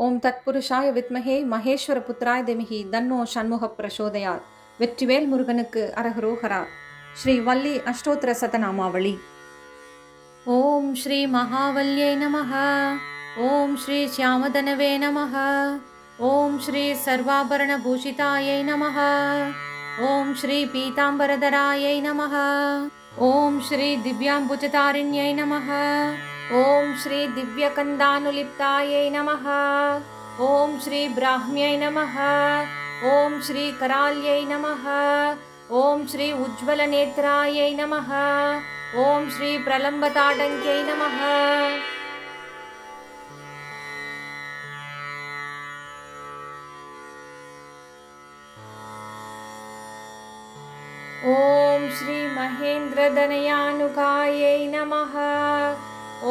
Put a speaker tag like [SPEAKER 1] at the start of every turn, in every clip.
[SPEAKER 1] ஓம் தத்புருஷாய வித்மஹே மகேஸ்வரபுத்ராய திமஹி தன்னோ ஷண்முக பிரசோதயாத். வெற்றிவேல் முருகனுக்கு அரஹரோஹரா. ஸ்ரீ வள்ளி அஷ்டோத்திர சதநாமாவளி. ஓம் ஸ்ரீ மகாவல்யை நமஹ. ஓம் ஸ்ரீ ஷியாமதனவே நமஹ. ஓம் ஸ்ரீ சர்வாபரண பூஷிதாயை நமஹ. ஓம் ஸ்ரீ பீதாம்பரதராயை நமஹ. ஓம் ஸ்ரீ திவ்யாம்புஜதாரிண்யை நமஹ. ஓம் ஸ்ரீ திவ்யகந்தானுலிப்தாயை நமஹ. ஓம் ஸ்ரீ பிராஹ்மியை நமஹ. ஓம் ஸ்ரீ கரால்யை நமஹ. ஓம் ஸ்ரீ உஜ்வலநேத்ராயை நமஹ. ஓம் ஸ்ரீ பிரலம்பதாடங்க்யை நமஹ. ஓம் ஸ்ரீ மகேந்திரதனயானுகாயை நமஹ.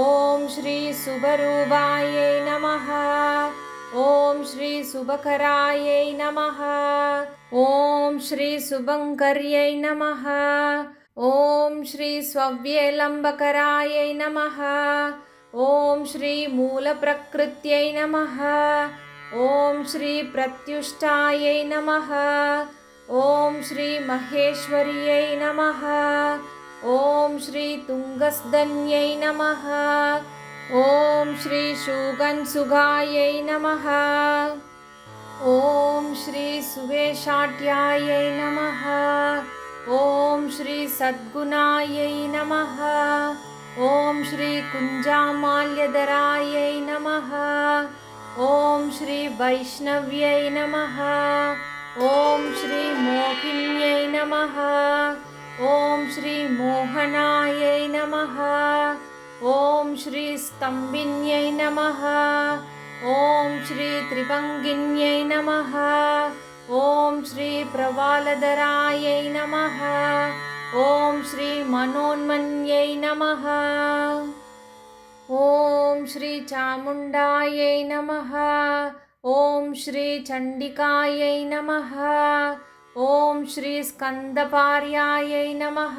[SPEAKER 1] ஓம் ஸ்ரீ சுபரூபாயை நமஹ. ஓம் ஸ்ரீ சுபகராயை நமஹ. ஓம் ஸ்ரீ சுபங்கர்யை நமஹ. ஓம் ஸ்ரீ ஸ்வவ்யேலம்பகராயை நமஹ. ஓம் ஸ்ரீ மூலப்ரக்ருத்யை நமஹ. ஓம் ஸ்ரீ பிரத்யுஷ்டாயை நமஹ. ஓம் ஸ்ரீ மகேஸ்வரியை நமஹ. ஓம் ஸ்ரீ துங்கஸ்தன்யை நமஹ. ஓம் ஸ்ரீ ஷூகன்சுகாயை நமஹ. ஓம் ஸ்ரீ சுவேஷாட்யாயை நமஹ. ஓம் ஸ்ரீ சத்குணாயை நமஹ. ஓம் ஸ்ரீ குஞ்சாமால்யதராயை நமஹ. ஓம் ஸ்ரீ வைஷ்ணவ்யை நமஹ. ஓம் ஸ்ரீ மோகின்யை நமஹ. ஓம் ஸ்ரீ மோகனாயை நமஹ. ஓம் ஸ்ரீ ஸ்தம்பின்யை நமஹ. ஓம் ஸ்ரீ திரிபங்கின்யை நமஹ. ஓம் ஸ்ரீ பிரவாலதராயை நமஹ. ஓம் ஸ்ரீ மனோன்மன்யை நமஹ. ஓம் ஸ்ரீ சாமுண்டாயை நமஹ. ஓம் ஸ்ரீ சண்டிகாயை நமஹ. ஓம் ஸ்ரீ ஸ்கந்தபார்யாயை நமஹ.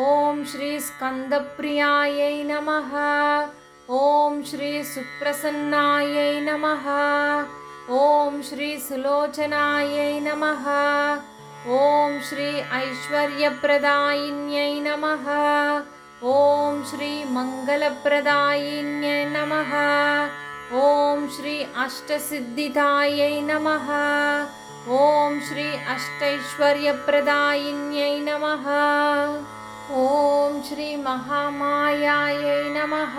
[SPEAKER 1] ஓம் ஸ்ரீ ஸ்கந்தப்ரியாயை நமஹ. ஓம் ஸ்ரீ சுப்ரசன்னாயை நமஹ. ஓம் ஸ்ரீ சுலோச்சனாயை நமஹ. ஓம் ஸ்ரீ ஐஸ்வர்யப்ரதாயின்யை நமஹ. ஓம் ஸ்ரீ மங்களப்ரதாயின்யை நமஹ. ஓம் ஸ்ரீ அஷ்டசித்திதாயை நமஹ. ஓம் ஸ்ரீ அஷ்டைஸ்வர்யப்ரதாயின்யை நமஹ. ஓம் ஸ்ரீ மகாமாயாயை நமஹ.